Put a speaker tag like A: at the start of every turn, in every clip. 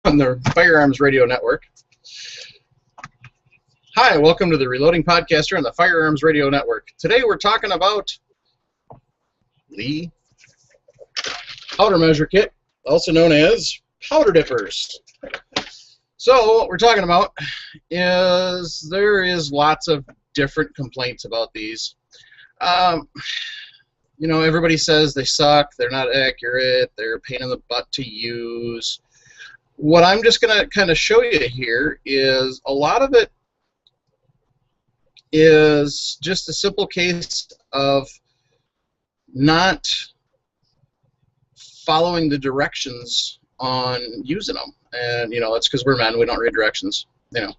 A: on the Firearms Radio Network. Hi, welcome to the Reloading Podcaster on the Firearms Radio Network. Today we're talking about the powder measure kit, also known as powder dippers. So what we're talking about is there is lots of different complaints about these. You know, everybody says they suck, they're not accurate, they're a pain in the butt to use. What I'm just going to kind of show you here is a lot of it is just a simple case of not following the directions on using them. And, you know, it's because we're men, we don't read directions, you know.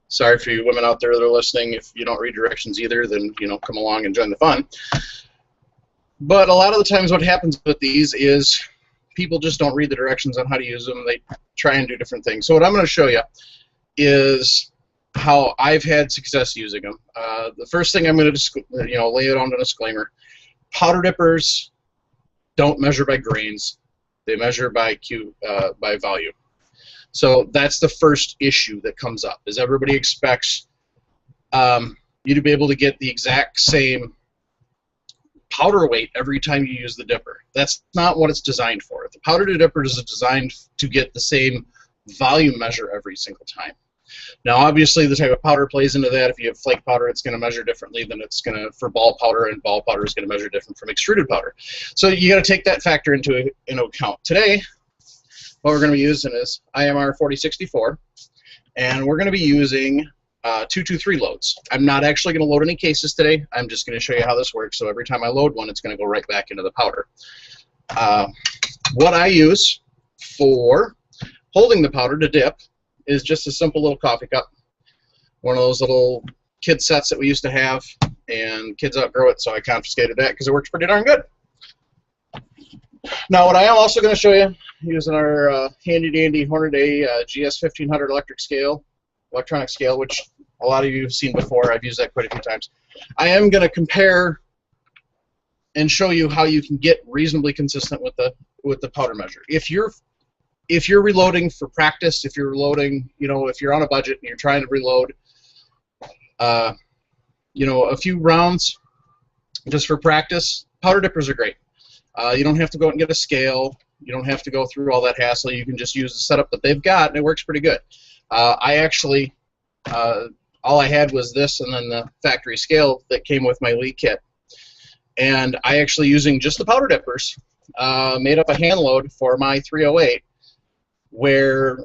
A: Sorry for you women out there that are listening. If you don't read directions either, then, you know, come along and join the fun. But a lot of the times what happens with these is people just don't read the directions on how to use them. They try and do different things. So what I'm going to show you is how I've had success using them. The first thing I'm going to lay it on a disclaimer. Powder dippers don't measure by grains. They measure by volume. So that's the first issue that comes up, is everybody expects you to be able to get the exact same powder weight every time you use the dipper. That's not what it's designed for. The powder dipper is designed to get the same volume measure every single time. Now, obviously, the type of powder plays into that. If you have flake powder, it's going to measure differently than it's going to for ball powder, and ball powder is going to measure different from extruded powder. So you got to take that factor into account. Today, what we're going to be using is IMR 4064, and we're going to be using 223 loads. I'm not actually going to load any cases today. I'm just going to show you how this works. So every time I load one, it's going to go right back into the powder. What I use for holding the powder to dip is just a simple little coffee cup. One of those little kid sets that we used to have, and kids outgrow it, so I confiscated that because it works pretty darn good. Now, what I am also going to show you, using our handy-dandy Hornady GS 1500 electronic scale, which a lot of you have seen before. I've used that quite a few times. I am going to compare and show you how you can get reasonably consistent with the powder measure. If you're reloading for practice, if you're reloading, you know, if you're on a budget and you're trying to reload, you know, a few rounds just for practice, powder dippers are great. You don't have to go out and get a scale. You don't have to go through all that hassle. You can just use the setup that they've got, and it works pretty good. I actually, all I had was this and then the factory scale that came with my Lee kit. And I actually, using just the powder dippers, made up a hand load for my 308 where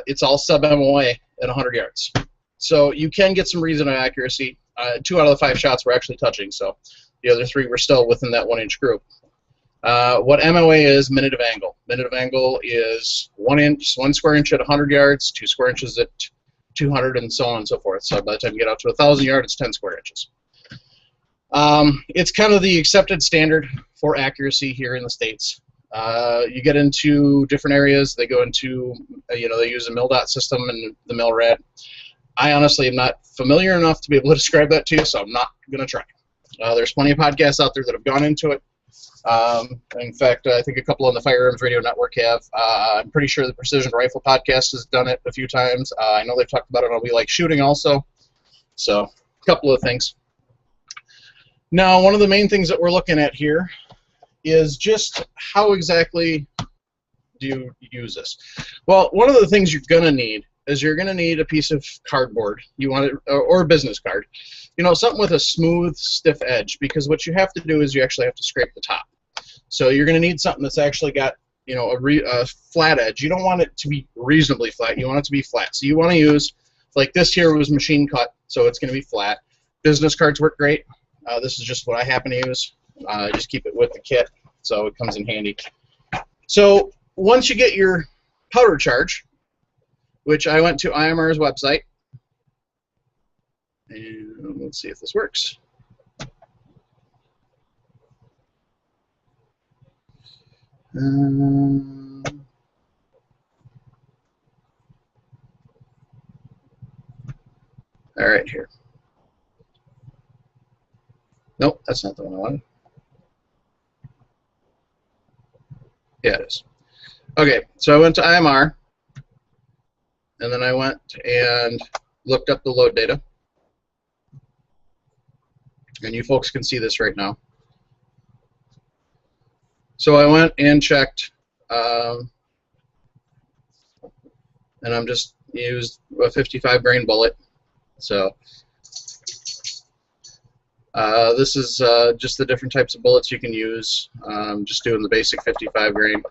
A: it's all sub-MOA at 100 yards. So you can get some reasonable accuracy. 2 out of the 5 shots were actually touching, so the other 3 were still within that 1-inch group. What MOA is, minute of angle. Minute of angle is 1 square inch at 100 yards, 2 square inches at 200, and so on and so forth. So by the time you get out to 1,000 yards, it's 10 square inches. It's kind of the accepted standard for accuracy here in the States. You get into different areas, they go into, you know, they use a MilDOT system and the MilRad. I honestly am not familiar enough to be able to describe that to you, so I'm not going to try. There's plenty of podcasts out there that have gone into it. In fact, I think a couple on the Firearms Radio Network have. I'm pretty sure the Precision Rifle Podcast has done it a few times. I know they've talked about it on We Like Shooting also. So, a couple of things. Now, one of the main things that we're looking at here is just how exactly do you use this? Well, one of the things you're going to need is you're going to need a piece of cardboard. You want it, or a business card. You know, something with a smooth, stiff edge, because what you have to do is you actually have to scrape the top. So you're going to need something that's actually got, you know, a flat edge. You don't want it to be reasonably flat. You want it to be flat. So you want to use, like this here was machine cut, so it's going to be flat. Business cards work great. This is just what I happen to use. Just keep it with the kit, so it comes in handy. So once you get your powder charge, which I went to IMR's website, and let's see if this works. All right, here. Nope, that's not the one I wanted. Yeah, it is. Okay, so I went to IMR, and then I went and looked up the load data. And you folks can see this right now. So I went and checked, and I'm just used a 55 grain bullet. So this is just the different types of bullets you can use. Just doing the basic 55 grain.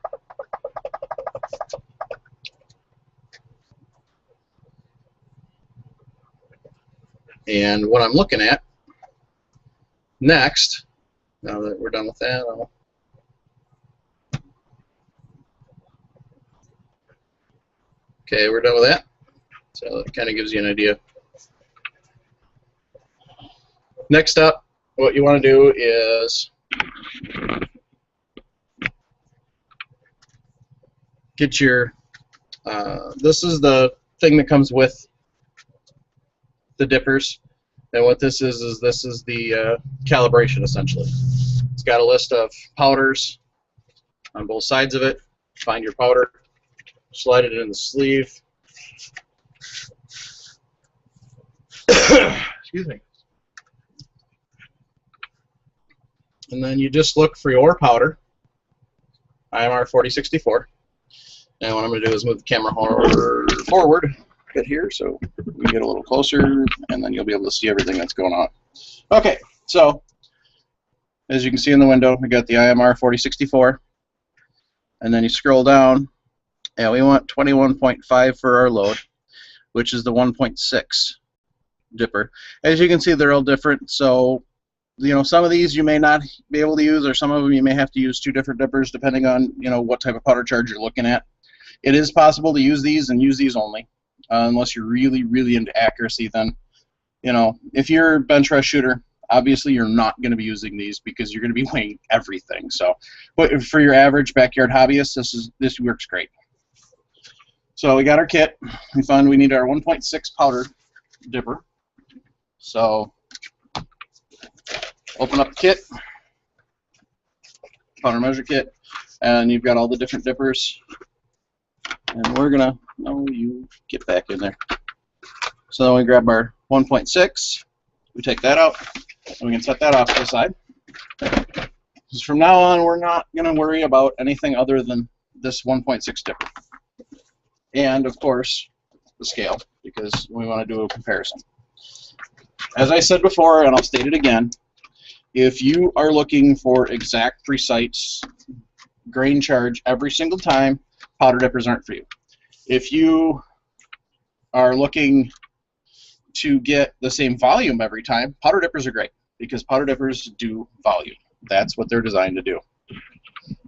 A: And what I'm looking at next, now that we're done with that, okay, we're done with that. So that kind of gives you an idea. Next up, what you want to do is get your, this is the thing that comes with the dippers. And what this is this is the calibration, essentially. It's got a list of powders on both sides of it. Find your powder, slide it in the sleeve. Excuse me. And then you just look for your powder, IMR 4064. And what I'm going to do is move the camera forward a bit here so we can get a little closer, and then you'll be able to see everything that's going on. Okay, so as you can see in the window, we got the IMR 4064. And then you scroll down, and we want 21.5 for our load, which is the 1.6 dipper. As you can see, they're all different. So, you know, some of these you may not be able to use, or some of them you may have to use two different dippers depending on, you know, what type of powder charge you're looking at. It is possible to use these and use these only, unless you're really, really into accuracy. Then, you know, if you're a bench press shooter, obviously you're not going to be using these because you're going to be weighing everything. So, but for your average backyard hobbyist, this works great. So we got our kit. We found we need our 1.6 powder dipper. So open up the kit, powder measure kit, and you've got all the different dippers. And we're gonna, no, you get back in there. So then we grab our 1.6, we take that out, and we can set that off to the side. Because from now on, we're not gonna worry about anything other than this 1.6 dipper. And of course, the scale, because we want to do a comparison. As I said before, and I'll state it again, if you are looking for exact, precise grain charge every single time, powder dippers aren't for you. If you are looking to get the same volume every time, powder dippers are great, because powder dippers do volume. That's what they're designed to do.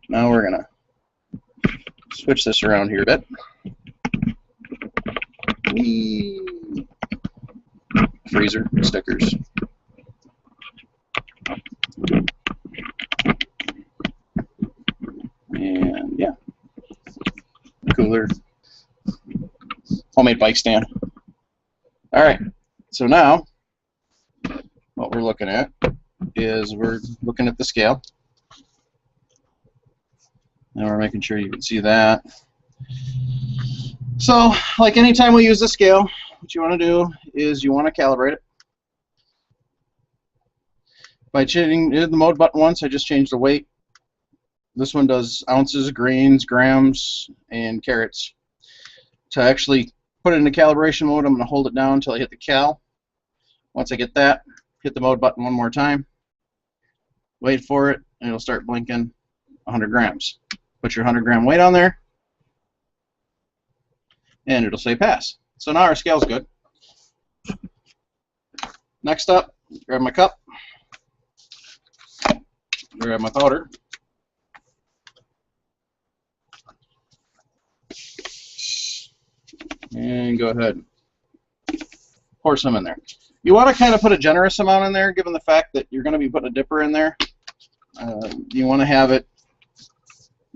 A: Now we're going to switch this around here a bit. Whee! Freezer stickers. And yeah, cooler, homemade bike stand. All right, so now what we're looking at is we're looking at the scale, and we're making sure you can see that. So, like anytime we use the scale, what you want to do is you want to calibrate it. By changing the mode button once, I just changed the weight. This one does ounces, grains, grams, and carats. To actually put it into calibration mode, I'm going to hold it down until I hit the cal. Once I get that, hit the mode button one more time. Wait for it, and it'll start blinking 100 grams. Put your 100 gram weight on there, and it'll say pass. So now our scale's good. Next up, grab my cup, grab my powder, and go ahead and pour some in there. You want to kind of put a generous amount in there, given the fact that you're going to be putting a dipper in there. You want to have it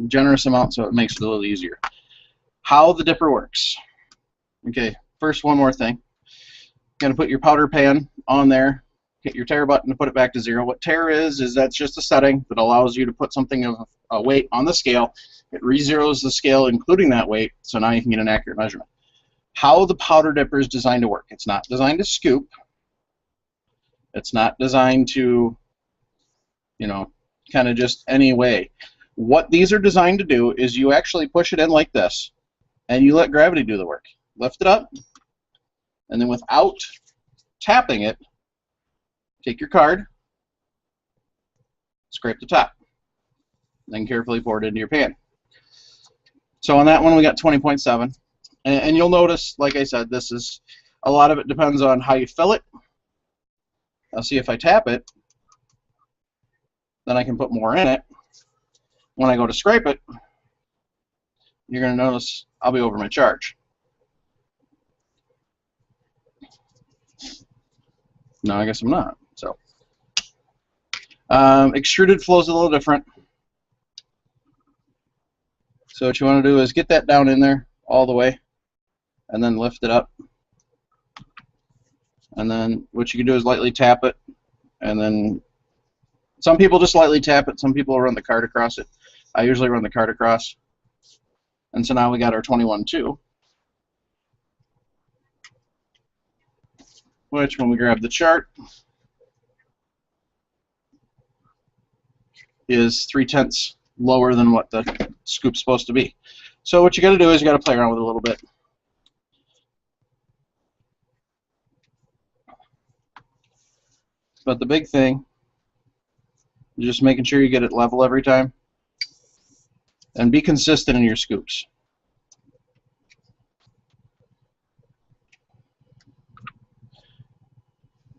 A: a generous amount so it makes it a little easier. How the dipper works. Okay, first one more thing. You're going to put your powder pan on there, hit your tare button to put it back to 0. What tare is that's just a setting that allows you to put something of a weight on the scale. It re-zeros the scale including that weight, so now you can get an accurate measurement. how the powder dipper is designed to work. It's not designed to scoop. It's not designed to, you know, kind of just any way. What these are designed to do is you actually push it in like this, and you let gravity do the work. Lift it up, and then without tapping it, take your card, scrape the top, then carefully pour it into your pan. So on that one we got 20.7, and you'll notice, like I said, this is, a lot of it depends on how you fill it. I'll see if I tap it, then I can put more in it. When I go to scrape it, you're going to notice I'll be over my charge. No, I guess I'm not. So extruded flows a little different. So what you want to do is get that down in there all the way, and then lift it up. And then what you can do is lightly tap it, and then some people just lightly tap it, some people will run the card across it. I usually run the card across. And so now we got our 21.2, which when we grab the chart is 3/10 lower than what the scoop's supposed to be. So what you got to do is you got to play around with it a little bit. But the big thing is just making sure you get it level every time, and be consistent in your scoops.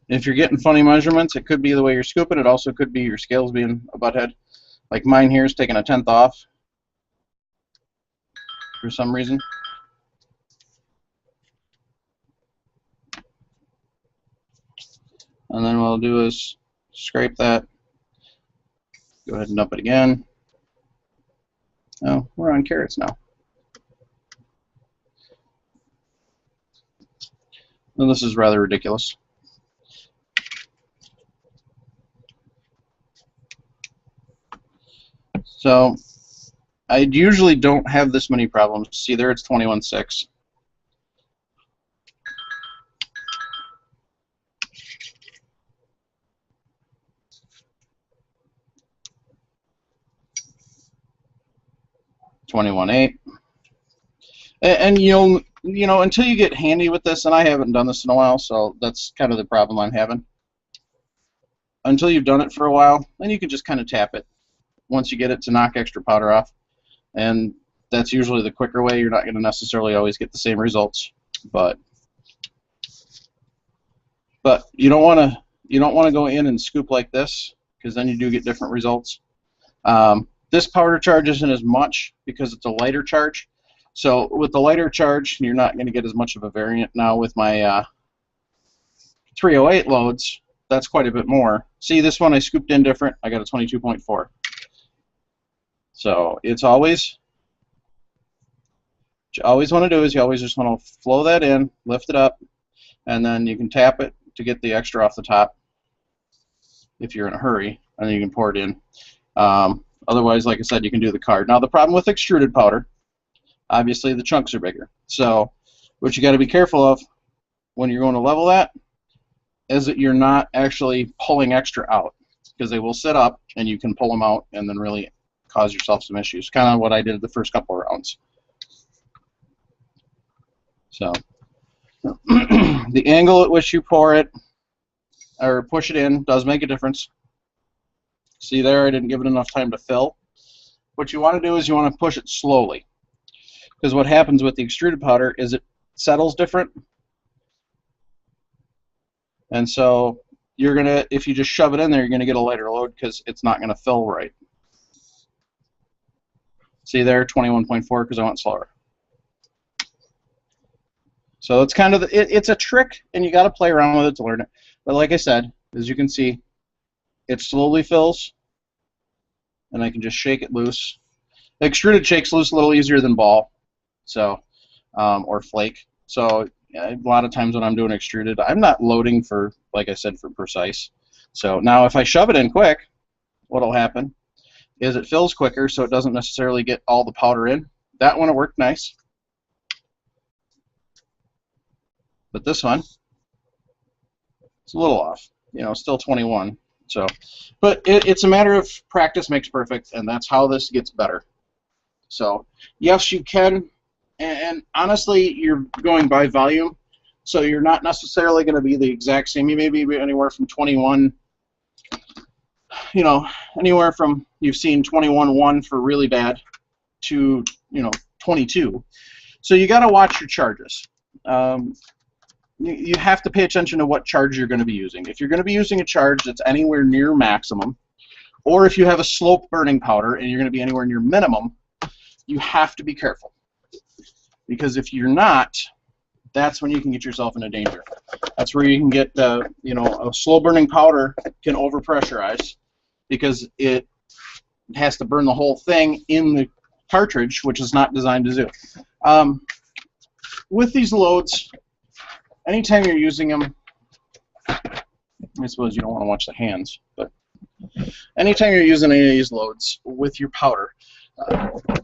A: If you're getting funny measurements, it could be the way you're scooping. It also could be your scales being a butthead. Like mine here is taking 1/10 off for some reason. And then what I'll do is scrape that. Go ahead and dump it again. Oh, we're on carrots now. Well, this is rather ridiculous. So I usually don't have this many problems. See there, it's 21.6. $21.8, and you know, until you get handy with this, and I haven't done this in a while, so that's kind of the problem I'm having. Until you've done it for a while, then you can just kind of tap it once you get it to knock extra powder off, and that's usually the quicker way. You're not going to necessarily always get the same results, but you don't want to go in and scoop like this, because then you do get different results. This powder charge isn't as much because it's a lighter charge. So with the lighter charge, you're not going to get as much of a variant. Now with my 308 loads, that's quite a bit more. See, this one I scooped in different. I got a 22.4. So it's always, what you always want to do is you always just want to flow that in, lift it up, and then you can tap it to get the extra off the top if you're in a hurry, and then you can pour it in. Otherwise, like I said, you can do the card. Now the problem with extruded powder, obviously the chunks are bigger. So what you got to be careful of when you're going to level that is that you're not actually pulling extra out, because they will sit up and you can pull them out and then really cause yourself some issues. Kind of what I did the first couple of rounds. So the angle at which you pour it or push it in does make a difference. See there, I didn't give it enough time to fill. What you want to do is you want to push it slowly, because what happens with the extruded powder is it settles different, and so you're gonna, if you just shove it in there, you're gonna get a lighter load because it's not gonna fill right. See there, 21.4, because I went slower. So it's kind of it's a trick, and you got to play around with it to learn it. But like I said, as you can see, it slowly fills, and I can just shake it loose. The extruded shakes loose a little easier than ball, so or flake. So yeah, a lot of times when I'm doing extruded, I'm not loading for, like I said, for precise. So now if I shove it in quick, what'll happen is it fills quicker, so it doesn't necessarily get all the powder in. That one, it worked nice. But this one, it's a little off. You know, still 21. So, but it's a matter of practice makes perfect, and that's how this gets better. So, yes, you can, and honestly, you're going by volume, so you're not necessarily going to be the exact same. You may be anywhere from 21, you know, anywhere from, you've seen 21.1 for really bad to, you know, 22. So you got to watch your charges. You have to pay attention to what charge you're going to be using. If you're going to be using a charge that's anywhere near maximum, or if you have a slope burning powder and you're going to be anywhere near minimum, you have to be careful. Because if you're not, that's when you can get yourself into danger. That's where you can get, you know, a slow burning powder can overpressurize because it has to burn the whole thing in the cartridge, which is not designed to do. With these loads, anytime you're using them, I suppose you don't want to watch the hands, but anytime you're using any of these loads with your powder,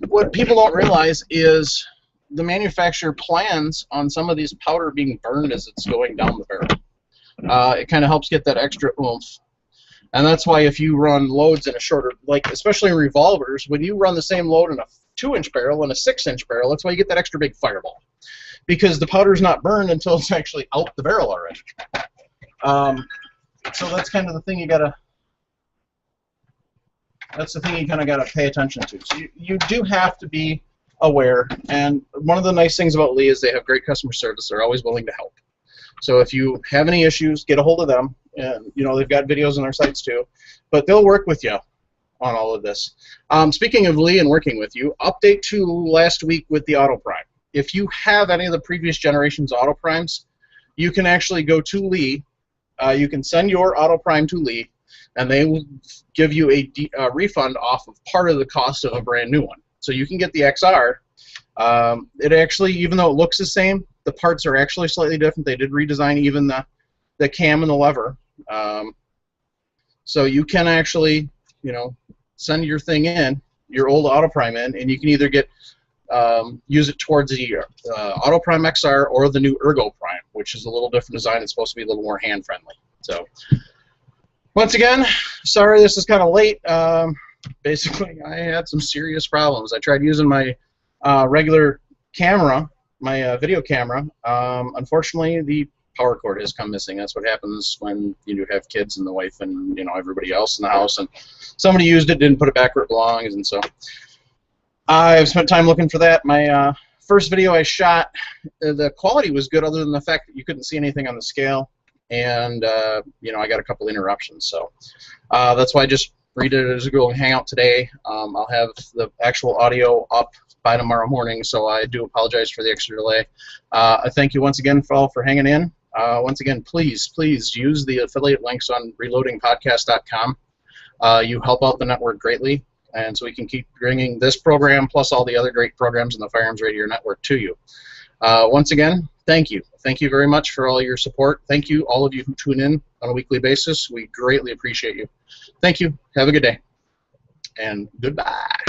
A: what people don't realize is the manufacturer plans on some of these powder being burned as it's going down the barrel. It kind of helps get that extra oomph. And that's why if you run loads in a shorter, like especially in revolvers, when you run the same load in a 2-inch barrel and a 6-inch barrel, that's why you get that extra big fireball. Because the powder's not burned until it's actually out the barrel already. So that's kind of the thing you gotta. That's the thing you kind of gotta pay attention to. So you do have to be aware. And one of the nice things about Lee is they have great customer service. They're always willing to help. So if you have any issues, get a hold of them. And you know they've got videos on their sites too. But they'll work with you on all of this. Speaking of Lee and working with you, update to last week with the Auto Prime. If you have any of the previous generation's Auto Primes, you can actually go to Lee. You can send your Auto Prime to Lee, and they will give you a refund off of part of the cost of a brand new one. So you can get the XR. It actually, even though it looks the same, the parts are actually slightly different. They did redesign even the cam and the lever. So you can actually, you know, send your thing in, your old Auto Prime in, and you can either get use it towards the Auto Prime XR or the new Ergo Prime, which is a little different design. It's supposed to be a little more hand-friendly. So, once again, sorry this is kind of late. Basically, I had some serious problems. I tried using my regular camera, my video camera. Unfortunately, the power cord has come missing. That's what happens when you do have kids and the wife and you know everybody else in the house. And somebody used it, didn't put it back where it belongs, and so I've spent time looking for that. My first video I shot, the quality was good other than the fact that you couldn't see anything on the scale, and you know I got a couple interruptions. So that's why I just read it as a Google Hangout today. I'll have the actual audio up by tomorrow morning, so I do apologize for the extra delay. I thank you once again, all for hanging in. Once again, please use the affiliate links on reloadingpodcast.com. You help out the network greatly. And so we can keep bringing this program plus all the other great programs in the Firearms Radio Network to you. Once again, thank you. Thank you very much for all your support. Thank you, all of you who tune in on a weekly basis. We greatly appreciate you. Thank you. Have a good day. And goodbye.